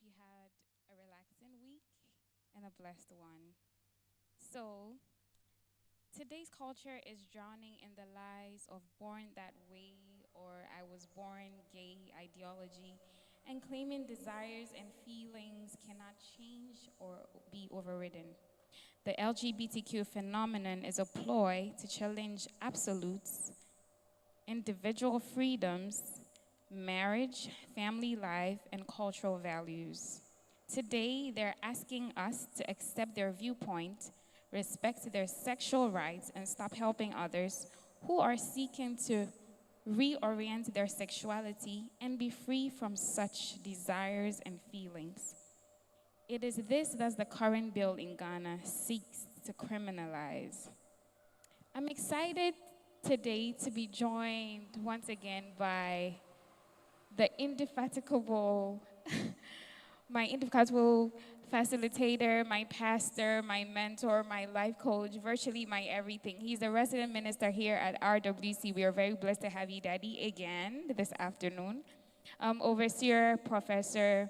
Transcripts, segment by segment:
you had a relaxing week and a blessed one. So, today's culture is drowning in the lies of born that way or I was born gay ideology and claiming desires and feelings cannot change or be overridden. The LGBTQ phenomenon is a ploy to challenge absolutes, individual freedoms, marriage, family life, and cultural values. Today, they're asking us to accept their viewpoint, respect their sexual rights, and stop helping others who are seeking to reorient their sexuality and be free from such desires and feelings. It is this that the current bill in Ghana seeks to criminalize. I'm excited today to be joined once again by the indefatigable, my indefatigable facilitator, my pastor, my mentor, my life coach, virtually my everything. He's the resident minister here at RWC. We are very blessed to have you, Daddy, again this afternoon. Overseer Professor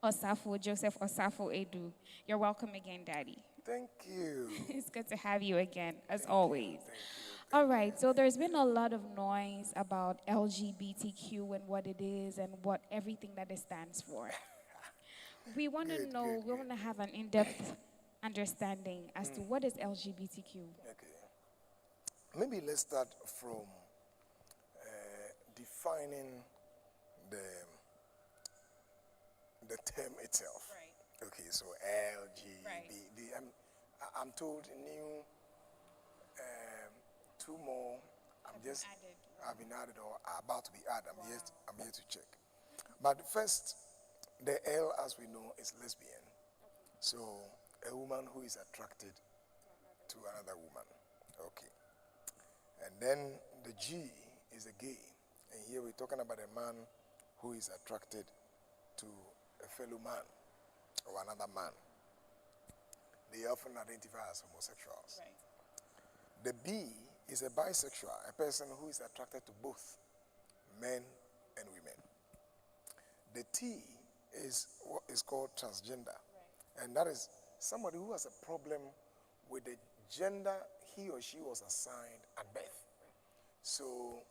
Osafo, Joseph Osafo Edu. You're welcome again, Daddy. Thank you. It's good to have you again, as Thank always. Thank All right, so there's been a lot of noise about LGBTQ and what it is and what everything that it stands for. We want to know, we want to have an in-depth understanding as to what is LGBTQ. Okay. Maybe let's start from defining the term itself. Right. Okay, so LGBT. Right. I'm told new two more. I've been added or are about to be added. I'm here to check. But first, the L, as we know, is lesbian. Okay. So a woman who is attracted to another woman. Okay. And then the G is a gay. And here we're talking about a man who is attracted to a fellow man or another man. They often identify as homosexuals. Right. The B is a bisexual, a person who is attracted to both men and women. The T is what is called transgender. Right. And that is somebody who has a problem with the gender he or she was assigned at birth. So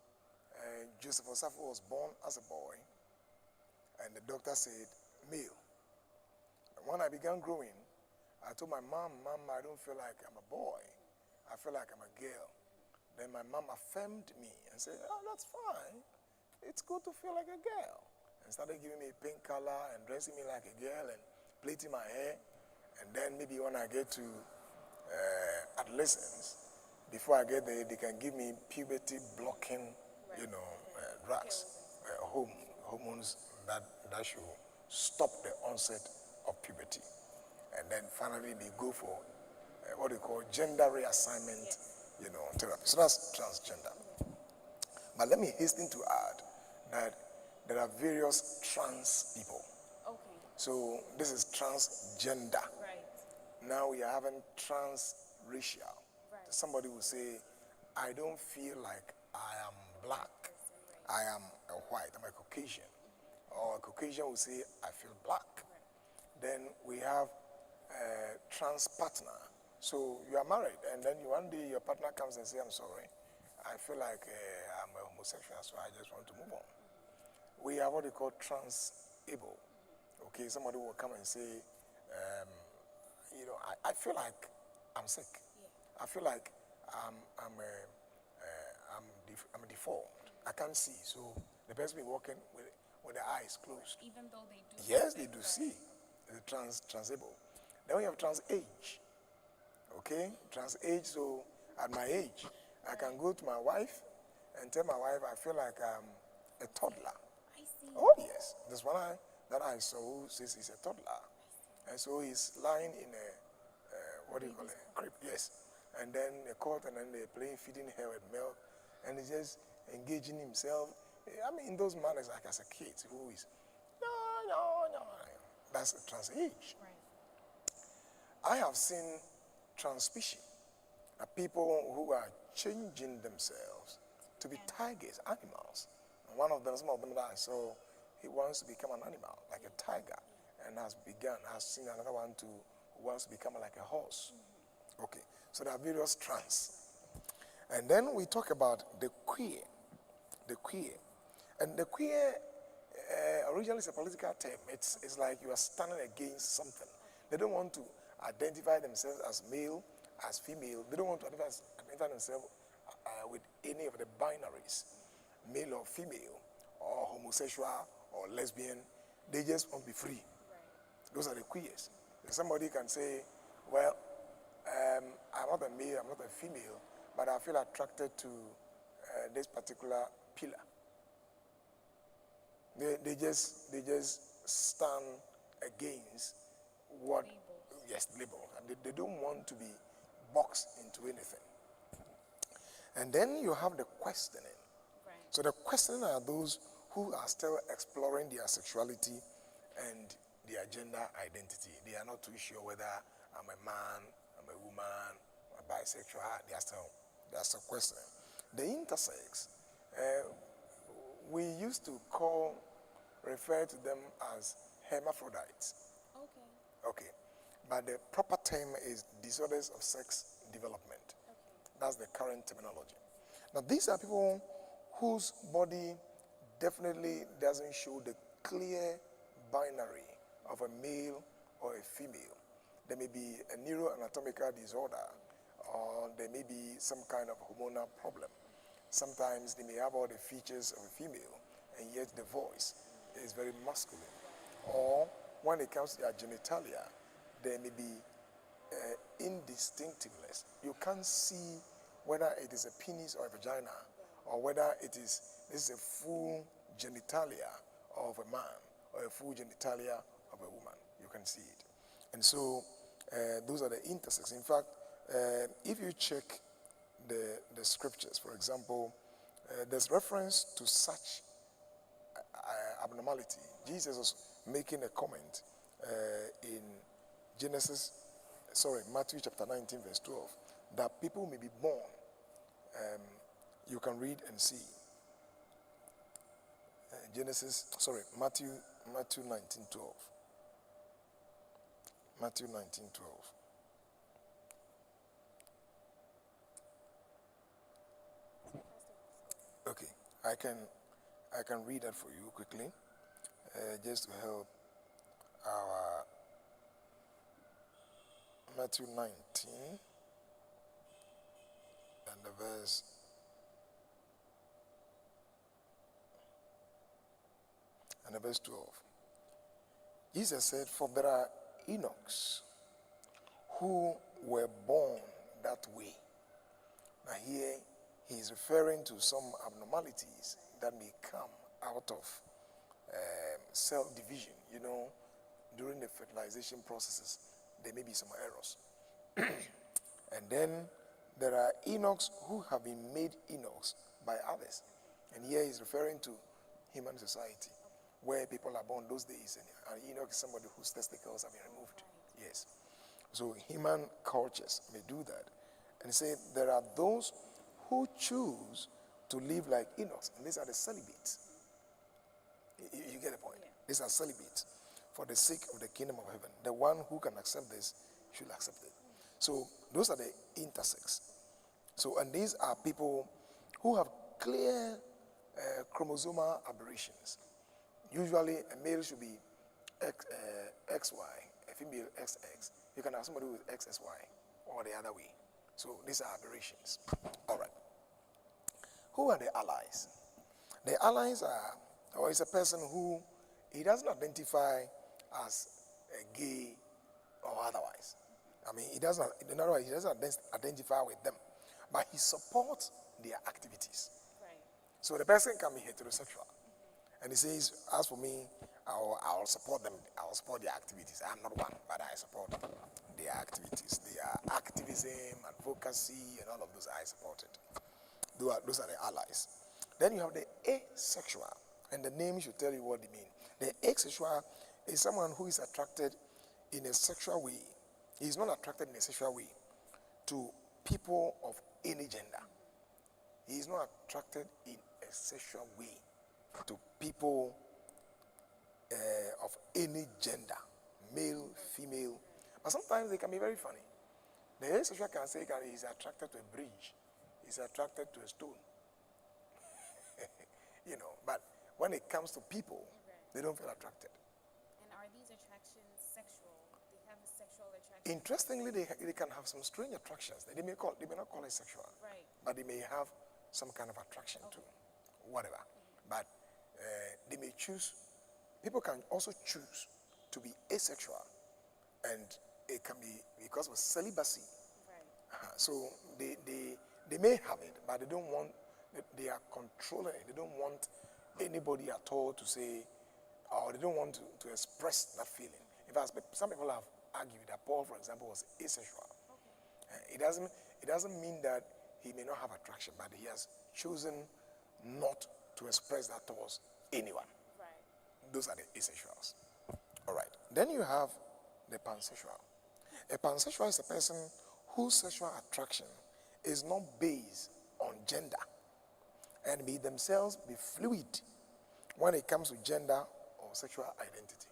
Joseph Osafo was born as a boy, and the doctor said male. And when I began growing, I told my mom, I don't feel like I'm a boy. I feel like I'm a girl. Then my mom affirmed me and said, oh, that's fine. It's good to feel like a girl. And started giving me pink color and dressing me like a girl and plaiting my hair. And then maybe when I get to adolescence, before I get there, they can give me puberty blocking, drugs, hormones that should stop the onset of puberty. And then finally they go for what they call gender reassignment, therapy. So that's transgender. But let me hasten to add that there are various trans people. Okay. So this is transgender. Right. Now we are having transracial. Right. Somebody will say, I don't feel like I am black. I am a white, I'm a Caucasian. Or a Caucasian will say, I feel black. Right. Then we have a trans partner. So you are married, and then one day your partner comes and says, I'm sorry, I feel like I'm a homosexual, so I just want to move on. We have what they call trans-able. Okay, somebody will come and say, I feel like I'm sick. Yeah. I feel like I'm deformed. I can't see, so the person be walking with their eyes closed. Even though they do. Yes, they do see. The trans-able. Then we have trans-age. Okay, trans-age, so at my age, I can go to my wife and tell my wife I feel like I'm a toddler. I see. Oh yes, there's one that I saw who says he's a toddler. And so he's lying in a, what do you call it, crib, yes. And then they caught and then they're playing, feeding her with milk, and he's just engaging himself. I mean, in those manners, like as a kid who is, no. That's a trans-age. Right. I have seen trans-species, people who are changing themselves to be tigers, animals. And some of them that I saw, he wants to become an animal, like a tiger. and has seen another one who wants to become like a horse. Okay, so there are various strands. And then we talk about the queer. The queer. And the queer originally is a political term. It's like you are standing against something. They don't want to identify themselves as male, as female. They don't want to identify themselves with any of the binaries, male or female, or homosexual or lesbian. They just want to be free. Those are the queers. Somebody can say, well, I'm not a male, I'm not a female, but I feel attracted to this particular pillar. They just stand against what, labels. Yes, label. And they don't want to be boxed into anything. And then you have the questioning. Right. So the questioning are those who are still exploring their sexuality and their gender identity. They are not too sure whether I'm a man, I'm a woman, I'm bisexual. They are still questioning. The intersex, we used to refer to them as hermaphrodites. Okay. But the proper term is disorders of sex development. Okay. That's the current terminology. Now, these are people whose body definitely doesn't show the clear binary of a male or a female. There may be a neuroanatomical disorder, or there may be some kind of hormonal problem. Sometimes they may have all the features of a female, and yet the voice is very masculine. Or when it comes to their genitalia, there may be indistinctiveness. You can't see whether it is a penis or a vagina, or whether this is a full genitalia of a man or a full genitalia of a woman. You can see it. And so those are the intersex. In fact, if you check the scriptures, for example, there's reference to such abnormality. Jesus was making a comment in Matthew chapter 19, verse 12, that people may be born. You can read and see. Matthew 19:12. Matthew 19:12. Okay, I can read that for you quickly, just to help our Matthew 19 and the verse 12. Jesus said, "For there are Enochs who were born that way." Now here he is referring to some abnormalities that may come out of cell division. You know, during the fertilization processes, there may be some errors. And then there are Enochs who have been made Enochs by others. And here he's referring to human society, where people are born those days. And Enoch is somebody whose testicles have been removed. Yes. So human cultures may do that. And say there are those who choose to live like Enoch. And these are the celibates. You get the point? Yeah. These are celibates for the sake of the kingdom of heaven. The one who can accept this should accept it. So those are the intersex. So, and these are people who have clear chromosomal aberrations. Usually a male should be XY, a female XX. You can have somebody with XSY or the other way. So these are aberrations. All right. Who are the allies? The allies is a person who he doesn't identify as a gay or otherwise. I mean, he doesn't identify with them, but he supports their activities. Right. So the person can be heterosexual, and he says, "As for me, I'll support them. I'll support their activities. I'm not one, but I support their activities, their activism, advocacy, and all of those. I support it. Those are the allies. Then you have the asexual, and the name should tell you what they mean. The asexual is someone who is attracted in a sexual way. He is not attracted in a sexual way to people of any gender. He is not attracted in a sexual way to people of any gender. male, female. But sometimes they can be very funny. The asexual can say that he's attracted to a bridge, he's attracted to a stone. But when it comes to people, they don't feel attracted. And are these attractions sexual? They have a sexual attraction? Interestingly, they can have some strange attractions. They may not call it sexual, right, but they may have some kind of attraction to whatever. But they may choose. People can also choose to be asexual, and it can be because of celibacy. right. So they may have it, but they don't want. They are controlling it. They don't want anybody at all to say, or they don't want to express that feeling. In fact, some people have argued that Paul, for example, was asexual. Okay. It doesn't mean that he may not have attraction, but he has chosen not to express that towards anyone. Right. Those are the asexuals. All right. Then you have the pansexual. A pansexual is a person whose sexual attraction is not based on gender and may themselves be fluid when it comes to gender or sexual identity.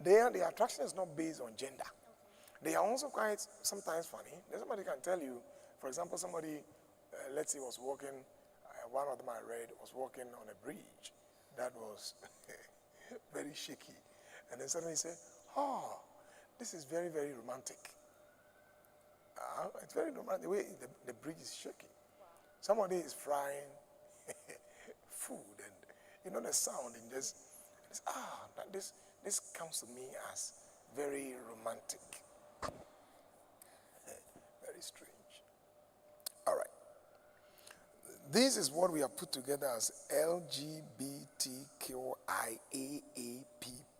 The attraction is not based on gender. Okay. They are also quite sometimes funny. Somebody can tell you, for example, somebody, let's say, was walking, one of them I read was walking on a bridge that was very shaky. And then suddenly he said, oh, this is very, very romantic. It's very romantic, the way the bridge is shaking. Wow. Somebody is frying food, and the sound, and this comes to me as very romantic. Very strange. All right. This is what we have put together as LGBTQIAAP+.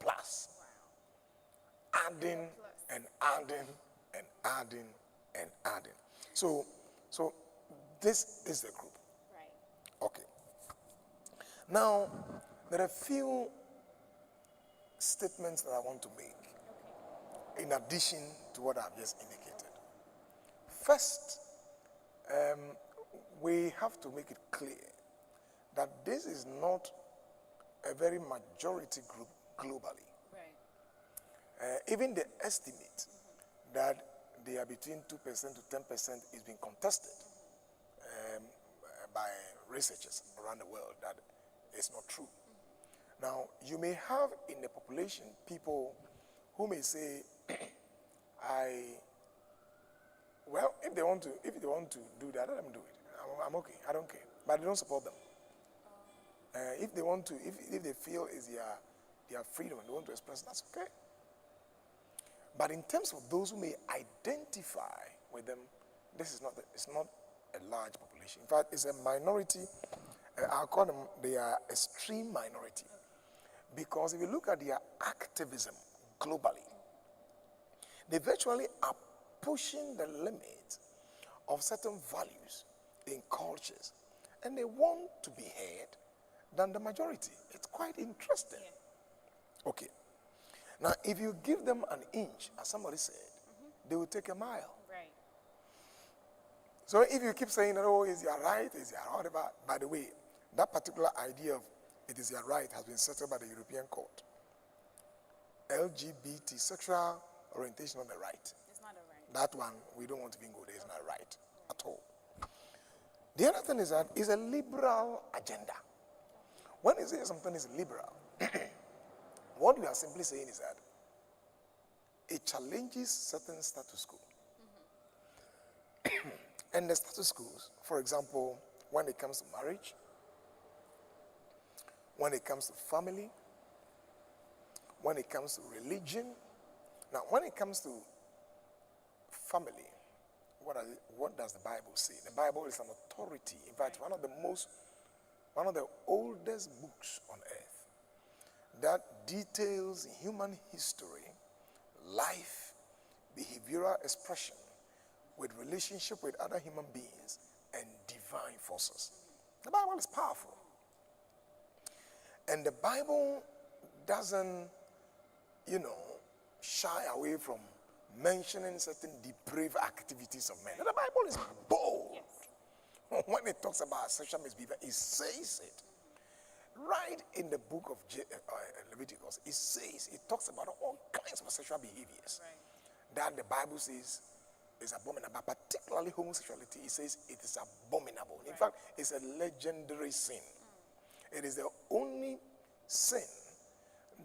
Wow. Adding and adding and adding and adding. So this is the group. Right. Okay. Now, there are a few statements that I want to make, okay, in addition to what I've just indicated. First, we have to make it clear that this is not a very majority group globally. Right. Even the estimate that they are between 2% to 10% is being contested by researchers around the world that it's not true. Now, you may have in the population people who may say, if they want to do that, let them do it. I'm okay. I don't care. But they don't support them. If they want to, if they feel is their freedom and they want to express, that's okay. But in terms of those who may identify with them, it's not a large population. In fact, it's a minority. I'll call them, they are extreme minority. Because if you look at their activism globally, they virtually are pushing the limit of certain values in cultures, and they want to be heard than the majority. It's quite interesting. Yeah. Okay. Now, if you give them an inch, as somebody said, they will take a mile. Right. So if you keep saying, oh, is your right, is your whatever, by the way, that particular idea of it is your right has been settled by the European Court. LGBT, sexual orientation, not the right. It's not a right. That one, we don't want to even go there. It's not right at all. The other thing is that it's a liberal agenda. When you say something is liberal, what we are simply saying is that it challenges certain status quo. Mm-hmm. And the status quo, for example, when it comes to marriage, when it comes to family, when it comes to religion. Now, when it comes to family, what does the Bible say? The Bible is an authority. In fact, one of the oldest books on earth that details human history, life, behavioral expression, with relationship with other human beings and divine forces. The Bible is powerful. And the Bible doesn't, shy away from mentioning certain depraved activities of men. And the Bible is bold. Yes. When it talks about sexual misbehavior, it says it. Right in the book of Leviticus, it talks about all kinds of sexual behaviors that the Bible says is abominable, but particularly homosexuality. It says it is abominable. In fact, it's a legendary sin. It is the only sin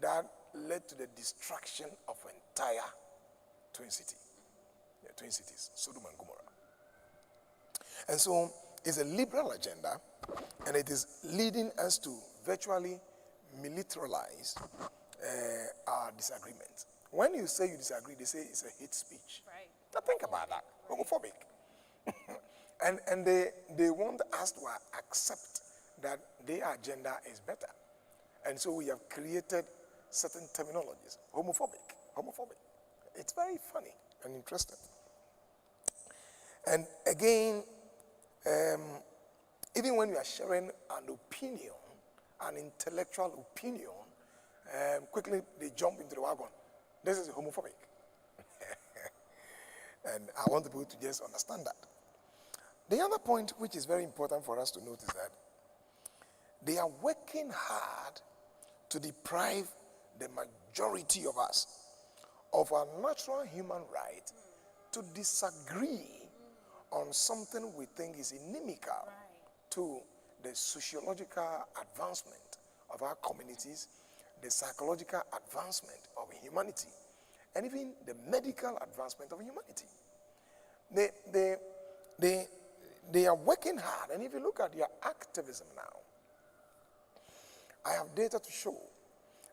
that led to the destruction of entire twin city. Yeah, twin cities, Sodom and Gomorrah. And so it's a liberal agenda, and it is leading us to virtually militarize our disagreements. When you say you disagree, they say it's a hate speech. Right. Now think about that. Homophobic. and they want us to accept that their agenda is better. And so we have created certain terminologies. Homophobic. It's very funny and interesting. And again, even when you are sharing an opinion, an intellectual opinion, quickly they jump into the wagon. This is homophobic. And I want people to just understand that. The other point which is very important for us to note is that they are working hard to deprive the majority of us of our natural human right to disagree on something we think is inimical to the sociological advancement of our communities, the psychological advancement of humanity, and even the medical advancement of humanity. They are working hard, and if you look at their activism now, I have data to show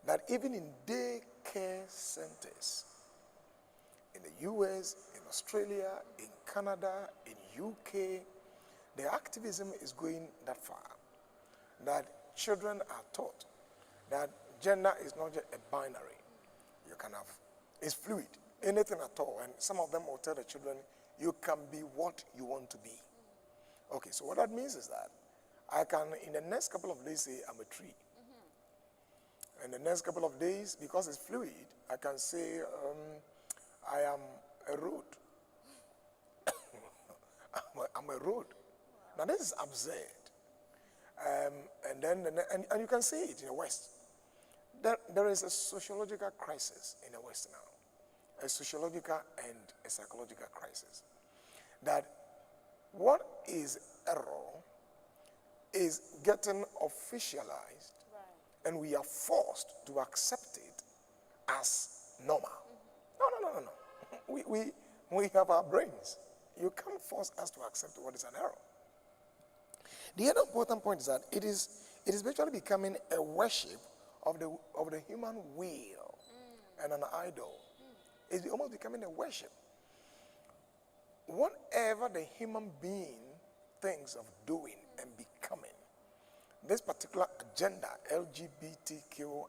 that even in daycare centers in the US, in Australia, in Canada, in UK, the activism is going that far, that children are taught that gender is not just a binary. You can have, it's fluid, anything at all. And some of them will tell the children, you can be what you want to be. Okay, so what that means is that I can, in the next couple of days, say I'm a tree. In the next couple of days, because it's fluid, I can say I am a road. I'm a road. Now this is absurd. And you can see it in the West. There is a sociological crisis in the West now. A sociological and a psychological crisis. That what is error is getting officialized, and we are forced to accept it as normal. No. We have our brains. You can't force us to accept what is an error. The other important point is that it is virtually becoming a worship of the human will and an idol. It's almost becoming a worship. Whatever the human being thinks of doing and becoming, this particular agenda, LGBTQIA++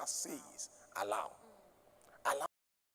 says, allow.